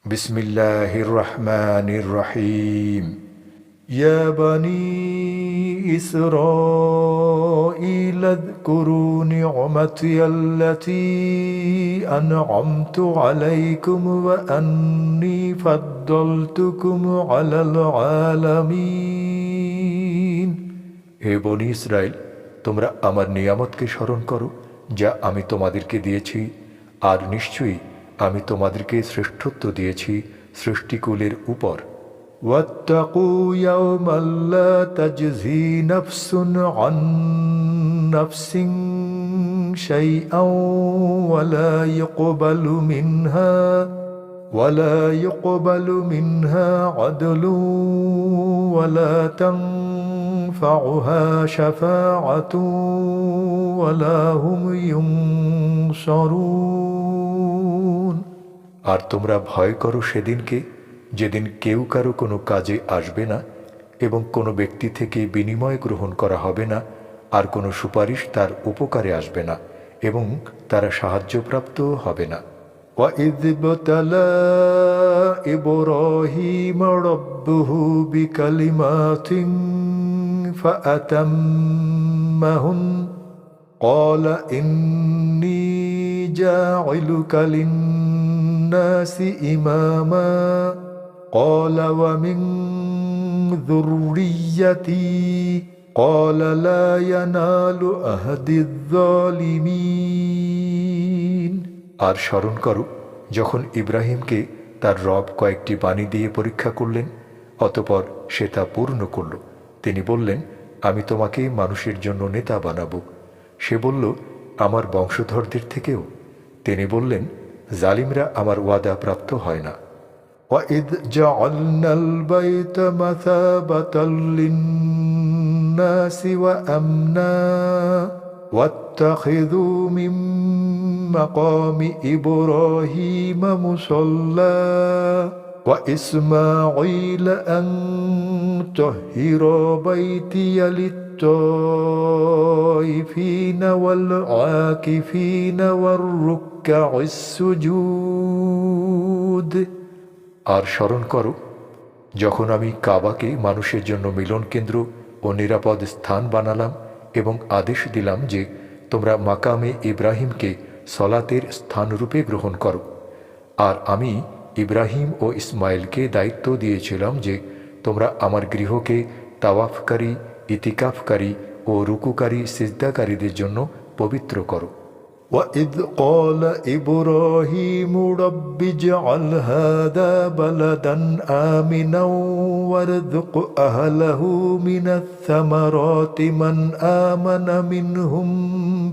বিসমিল্লাহির রহমানির রহিম। ইয়া বানি ইসরাঈল আযকুরু নি'মাতি আল্লাতী আন'আমতু আলাইকুম ওয়া আন্নী ফাদ্দালতুকুম আলাল আলামিন। হে বনী ইসরাইল, তোমরা আমার নিয়ামতকে স্মরণ করো যা আমি তোমাদেরকে দিয়েছি, আর নিশ্চয়ই আমি তোমাদেরকে শ্রেষ্ঠত্ব দিয়েছি সৃষ্টিকুলের উপর। واتقوا يوما لا تجزي نفس عن نفس شيئا ولا يقبل منها عدل ولا تنفعها شفاعة ولا هم ينصرون। আর তোমরা ভয় করো সেদিনকে, যেদিন কেউ কারো কোনো কাজে আসবে না এবং কোনো ব্যক্তি থেকে বিনিময় গ্রহণ করা হবে না, আর কোনো সুপারিশ তার উপকারে আসবে না এবং তারা সাহায্যপ্রাপ্ত হবে না। وَإِذِ ابْتَلَى إِبْرَاهِيمَ رَبُّهُ بِكَلِمَاتٍ فَأَتَمَّهُنَّ قَالَ إِنِّي جَاعِلُكَ لِلنَّاسِ إِمَامًا قال ومن ذريتي قال لا ينال عهد الظالمين। আর স্মরণ করো যখন ইব্রাহিমকে তার রব কয়েকটি বাণী দিয়ে পরীক্ষা করলেন, অতঃপর সে তা পূর্ণ করল। তিনি বললেন, আমি তোমাকে মানুষের জন্য নেতা বানাবো। সে বলল, আমার বংশধরদের থেকেও? তিনি বললেন, জালিমরা আমার ওয়াদা প্রাপ্ত হয় না। وَإِذْ جَعَلْنَا الْبَيْتَ مَثَابَةً لِلنَّاسِ وَأَمْنًا وَاتَّخِذُوا مِن مَّقَامِ إِبْرَاهِيمَ مُصَلًّى وَإِسْمَاعِيلَ أَن طَهِّرَ بَيْتِيَ لِلطَّائِفِينَ وَالْعَاكِفِينَ وَالرُّكَّعِ السُّجُودِ। আর স্মরণ করো যখন আমি কাবাকে মানুষের জন্য মিলন কেন্দ্র ও নিরাপদ স্থান বানালাম এবং আদেশ দিলাম যে তোমরা মাকামে ইব্রাহিমকে সলাতের স্থানরূপে গ্রহণ করো। আর আমি ইব্রাহিম ও ইসমাইলকে দায়িত্ব দিয়েছিলাম যে তোমরা আমার গৃহকে তাওয়াফকারী, ইতিকাফকারী ও রুকুকারী সিজদাকারীদের জন্য পবিত্র করো। وَإِذْ قَالَ إِبْرَاهِيمُ رَبِّ اجْعَلْ هَذَا بَلَدًا آمِنًا وَارْزُقْ أَهْلَهُ مِنَ الثَّمَرَاتِ مَنْ آمَنَ مِنْهُمْ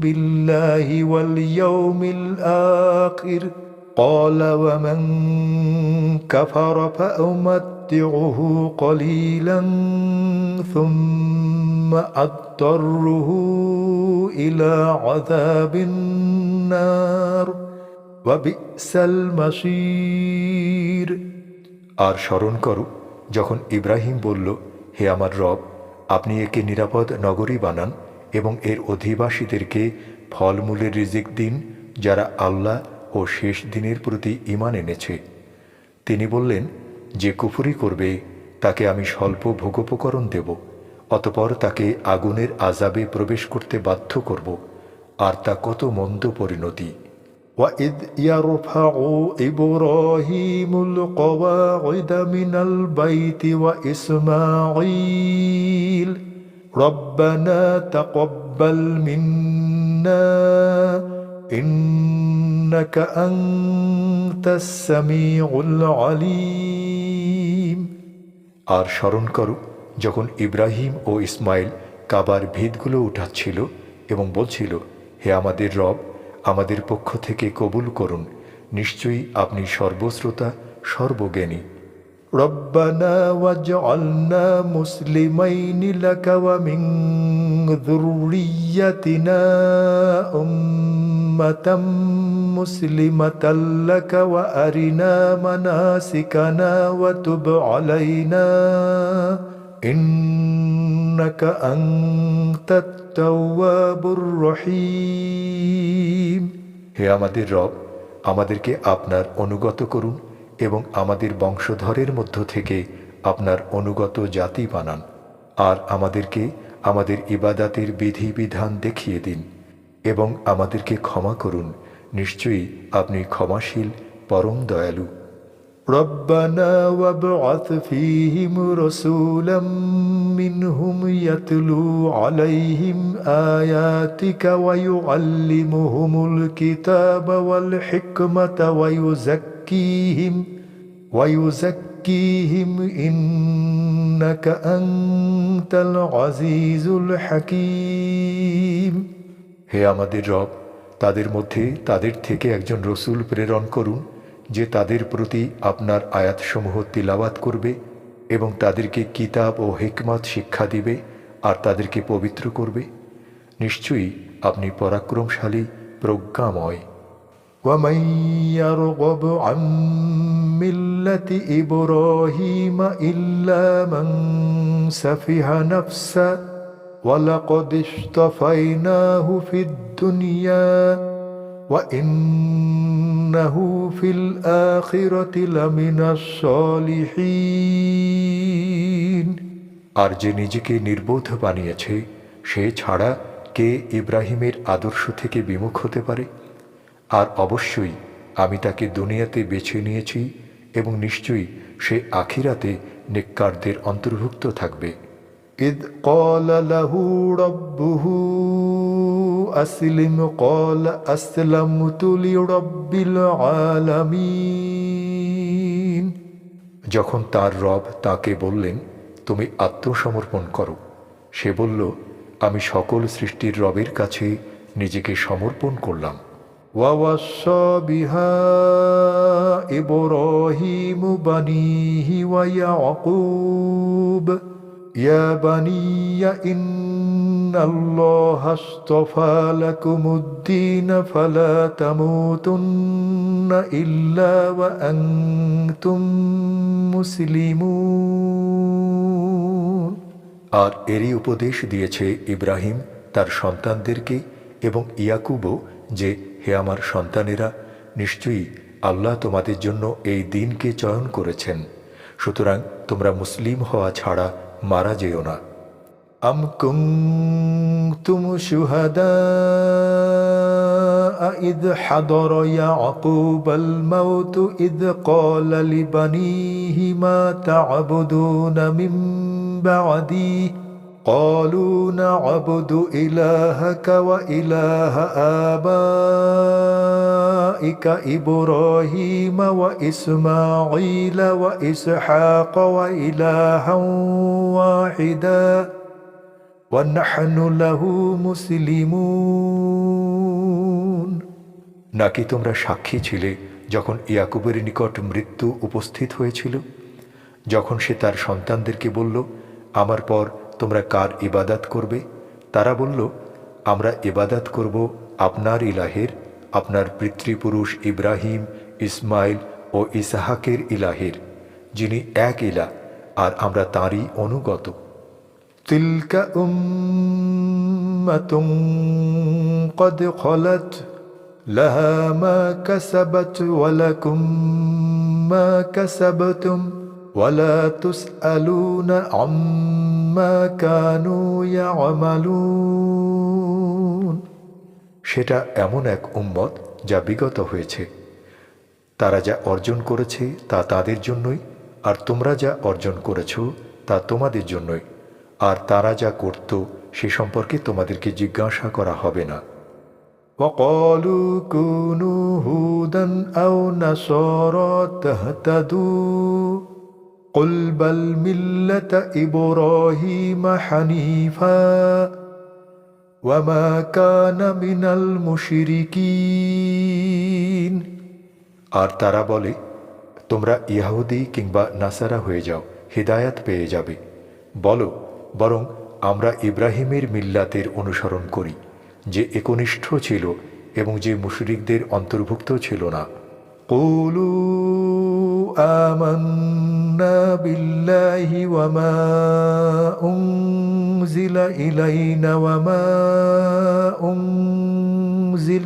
بِاللَّهِ وَالْيَوْمِ الْآخِرِ قَالَ وَمَنْ كَفَرَ فَأُمَتِّعُهُ قَلِيلًا ثُمَّ أَضْطَرُّهُ إِلَى عَذَابِ النَّارِ وَبِئْسَ الْمَصِيرُ। আর স্মরণ করো যখন ইব্রাহিম বলল, হে আমার রব, আপনি একে নিরাপদ নগরী বানান এবং এর অধিবাসীদেরকে ফলমূলের রিজিক দিন যারা আল্লাহ ও শেষ দিনের প্রতি ঈমান এনেছে। তিনি বললেন, যে কুফরি করবে তাকে আমি স্বল্প ভোগোপকরণ দেব, অতঃপর তাকে আগুনের আযাবে প্রবেশ করতে বাধ্য করব, আর তা কত মন্দ পরিণতি। وَإِذْ يَرْفَعُ إِبْرَاهِيمُ الْقَوَاعِدَ مِنَ الْبَيْتِ وَإِسْمَاعِيلُ رَبَّنَا تَقَبَّلْ مِنَّا إِنَّكَ أَنْتَ السَّمِيعُ الْعَلِيمُ। আর স্মরণ করো যখন ইব্রাহিম ও ইসমাইল কাবার ভিতগুলো উঠাচ্ছিল এবং বলছিল, হে আমাদের রব, আমাদের পক্ষ থেকে কবুল করুন, নিশ্চয়ই আপনি সর্বশ্রোতা, সর্বজ্ঞানী। রব্বানা ওয়াজআলনা মুসলিমাইনি লাকা ওয়া মিন যুররিয়্যাতিনা উম্মাতাম মুসলিমাতাল লাকা ওয়া আরিনা মানাসিকানা ওয়া তুব আলাইনা ইন্নাকা আনতাত তাওয়াবুর রহিম। হে আমাদের রব, আমাদেরকে আপনার অনুগত করুন এবং আমাদের বংশধরের মধ্য থেকে আপনার অনুগত জাতি বানান, আর আমাদেরকে আমাদের ইবাদাতের বিধিবিধান দেখিয়ে দিন এবং আমাদেরকে ক্ষমা করুন। নিশ্চয়ই আপনি ক্ষমাশীল, পরম দয়ালু। ربنا وابعث فيهم رسولا منهم يتلو عليهم آياتك ويعلمهم الكتاب والحكمة ويزكيهم إنك أنت العزيز الحكيم। হে আমাদের রব, তাদের মধ্যে তাদের থেকে একজন রসূল প্রেরণ করুন, যে তাদের প্রতি আপনার আয়াতসমূহ তিলাওয়াত করবে এবং তাদেরকে কিতাব ও হিকমত শিক্ষা দিবে আর তাদেরকে পবিত্র করবে। নিশ্চয়ই আপনি পরাক্রমশালী, প্রজ্ঞাময়। وَمَن يَرْغَبُ عَن مِّلَّةِ إِبْرَاهِيمَ إِلَّا مَن سَفِهَ نَفْسَهُ وَلَقَدِ اصْطَفَيْنَاهُ فِي الدُّنْيَا وَإِنَّهُ فِي الْآخِرَةِ لَمِنَ الصَّالِحِينَ। আর যে নিজেকে নির্বোধ বানিয়েছে, সে ছাড়া কে ইব্রাহিমের আদর্শ থেকে বিমুখ হতে পারে? আর অবশ্যই আমি তাকে দুনিয়াতে বেছে নিয়েছি এবং নিশ্চয়ই সে আখিরাতে নেককারদের অন্তর্ভুক্ত থাকবে। إذ قال له ربه أسلم قال أسلمت لرب العالمين। যখন তার রব তাকে বললেন, তুমি আত্মসমর্পণ করো, সে বলল, আমি সকল সৃষ্টির রবের কাছে নিজেকে সমর্পণ করলাম। وَوَصَّى بِهَا إِبْرَاهِيمُ بَنِيهِ وَيَعْقُوبُ يَا بَنِيَّ إِنَّ اللَّهَ اصْطَفَى لَكُمُ الدِّينَ فَلَا تَمُوتُنَّ إِلَّا وَأَنْتُمْ মুসলিমুন। আর এরই উপদেশ দিয়েছে ইব্রাহিম তার সন্তানদেরকে এবং ইয়াকুবও যে, হে আমার সন্তানেরা, নিশ্চয়ই আল্লাহ তোমাদের জন্য এই দিনকে চয়ন করেছেন, সুতরাং তোমরা মুসলিম হওয়া ছাড়া মারা যেও না। আম কুনতুম শুহাদা ইয হাদরা ইয়াকুবাল মাউত ইয ক্বালা লিবানিহি মা তা'বুদুনা মিন বা'দি قالوا نعبد إلهك وإله آبائك إبراهيم وإسماعيل وإسحاق وإلها واحدا ونحن له مسلمون। নাকি তোমরা সাক্ষী ছিলে যখন ইয়াকুবের নিকট মৃত্যু উপস্থিত হয়েছিল, যখন সে তার সন্তানদেরকে বলল, আমার পর তোমরা কার ইবাদত করবে? তারা বলল, আমরা ইবাদত করব আপনার ইলাহের, আপনার পিতৃপুরুষ ইব্রাহিম, ইসমাইল ও ইসহাকের ইলাহের, যিনি এক ইলাহ, আর আমরা তাঁরই অনুগত। তিলকা উম্মাতুন ক্বাদ খালাত লাহা মা কাসাবাত ওয়া লাকুম মা কাসাবতুম ওয়ালা তুসআলুনা আম্মা কানু ইয়ামালুন। সেটা এমন এক উম্মত যা বিগত হয়েছে, তারা যা অর্জন করেছে তা তাদের জন্যই, আর তোমরা যা অর্জন করেছ তা তোমাদের জন্যই, আর তারা যা করত সে সম্পর্কে তোমাদেরকে জিজ্ঞাসা করা হবে না। وَقَالُوا كُونُوا هُودًا أَوْ نَصَارَىٰ تَهْتَدُوا قُلْ بَلْ مِلَّةَ إِبْرَاهِيمَ حَنِيفًا وَمَا كَانَ مِنَ الْمُشْرِكِينَ। আর তারা বলে, তোমরা ইহুদি কিংবা নাসারা হয়ে যাও, হিদায়াত পেয়ে যাবে। বলো, বরং আমরা ইব্রাহিমের মিল্লাতের অনুসরণ করি, যে একনিষ্ঠ ছিল এবং যে মুশরিকদের অন্তর্ভুক্ত ছিল না। কুলু আমান্না বিল্লাহি ওয়া মা উনজিলা ইলাইনা ওয়া মা উনজিল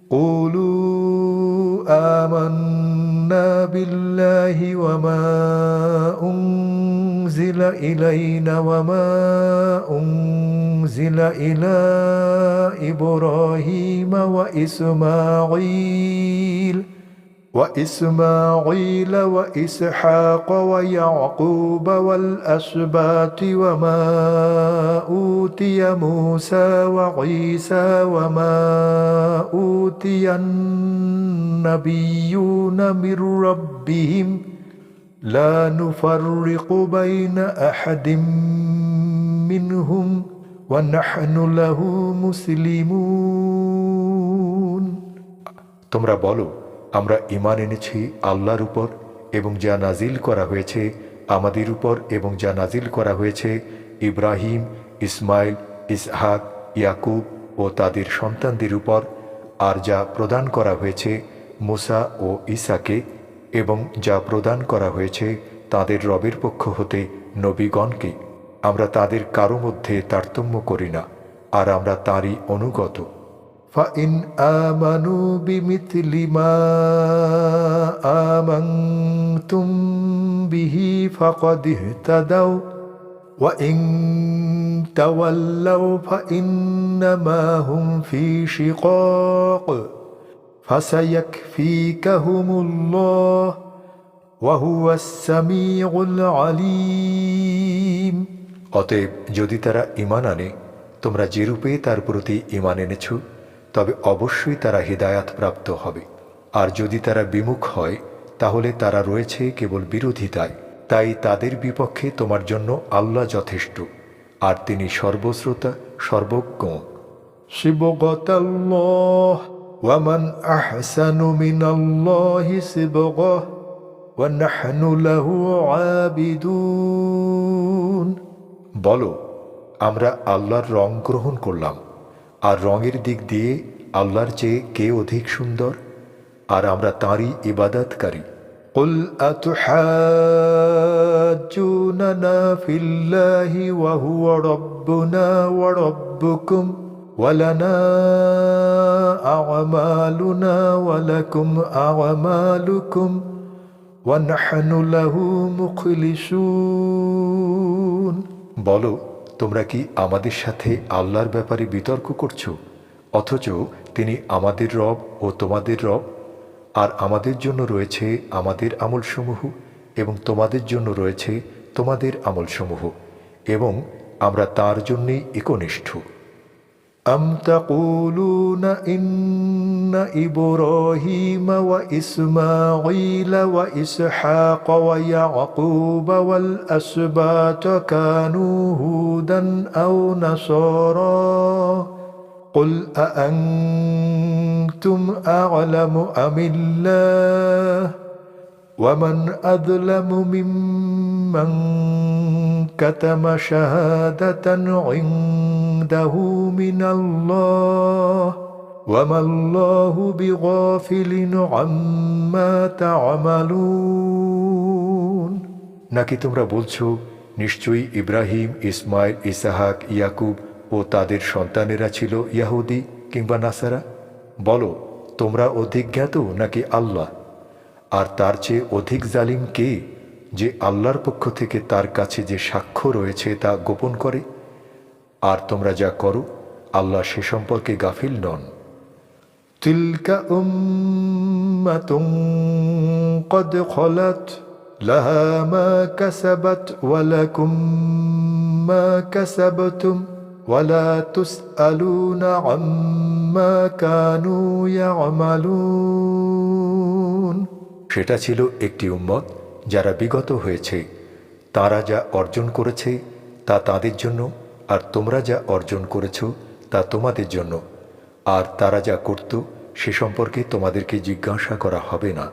কুলু আমান্না آمنا بالله وما أنزل إلينا وما أنزل إلى إبراهيم وإسماعيل وإسحاق ويعقوب والأسباط وما أوتي موسى وعيسى وما أوتي النبيون من ربهم لا نفرق بين أحد منهم ونحن له مسلمون তোমরা বলো আমরা ঈমান এনেছি আল্লাহর উপর এবং যা নাজিল করা হয়েছে আমাদের উপর এবং যা নাজিল করা হয়েছে ইব্রাহিম ইসমাইল ইসহাক ইয়াকুব ও তাদের সন্তানদের উপর আর যা প্রদান করা হয়েছে মুসা ও ঈসাকে এবং যা প্রদান করা হয়েছে তাদের রবের পক্ষ হতে নবীগণকে আমরা তাদের কারো মধ্যে তারতম্য করি না আর আমরা তারই অনুগত فإن آمنوا بمثل ما آمنتم به فقد اهتدوا وإن تولوا فإنما هم في شقاق فسيكفيكهم الله وهو السميع العليم অতএব যদি তারা ঈমান আনে তোমরা যেরূপে তার প্রতি ঈমান এনেছ তবে অবশ্যই তারা হিদায়াত প্রাপ্ত হবে আর যদি তারা বিমুখ হয় তাহলে তারা রয়েছে কেবল বিরোধিতায় তাই তাদের বিপক্ষে তোমার জন্য আল্লাহ যথেষ্ট আর তিনি সর্বশ্রোতা সর্বজ্ঞ সিবগাতাল্লাহ ওয়া মান আহসানু মিনাল্লাহি সিবগাহ ওয়া নাহনু লাহু আবিদুন বলো আমরা আল্লাহর রং গ্রহণ করলাম আর রঙের দিক দিয়ে আল্লাহর চেয়ে কে অধিক সুন্দর আর আমরা তাঁরই ইবাদতকারী قل أتحاجوننا في الله وهو ربنا وربكم ولنا أعمالنا ولكم أعمالكم ونحن له مخلصون বলো তোমরা কি আমাদের সাথে আল্লাহর ব্যাপারে বিতর্ক করছো অথচ তিনি আমাদের রব ও তোমাদের রব আর আমাদের জন্য রয়েছে আমাদের আমলসমূহ এবং তোমাদের জন্য রয়েছে তোমাদের আমলসমূহ এবং আমরা তার জন্যই একনিষ্ঠ أم تقولون إن إبراهيم وإسماعيل وإسحاق ويعقوب والأسباط كانوا هودا أو نصارى قل أأنتم أعلم أم الله ومن أظلم ممن كتم شهادة عنده من الله وما الله بغافل عما تعملون নাকি তোমরা বলছো নিশ্চয়ই ইব্রাহিম ইসমাইল ইসহাক ইয়াকুব ও তাদের সন্তানেরা ছিল ইয়াহুদি কিংবা নাসারা বলো তোমরা অধিক জ্ঞাত নাকি আল্লাহ আর তার চেয়ে অধিক জালিম কে যে আল্লাহর পক্ষ থেকে তার কাছে যে সাক্ষ্য রয়েছে তা গোপন করে আর তোমরা যা করো আল্লাহ সে সম্পর্কে গাফিল নন তিলকা উম্মাতুন কদ খলাত লাহা মা কাসাবাত ওয়া লাকুম মা কাসাবতুম ওয়ালা তুসআলুনা আম্মা কানু ইয়ামালুন সেটা ছিল একটি উম্মত যারা বিগত হয়েছে তারা যা অর্জন করেছে তা তাদের জন্য আর তোমরা যা অর্জন করেছ তা তোমাদের জন্য আর তারা যা করত সে সম্পর্কে তোমাদেরকে জিজ্ঞাসা করা হবে না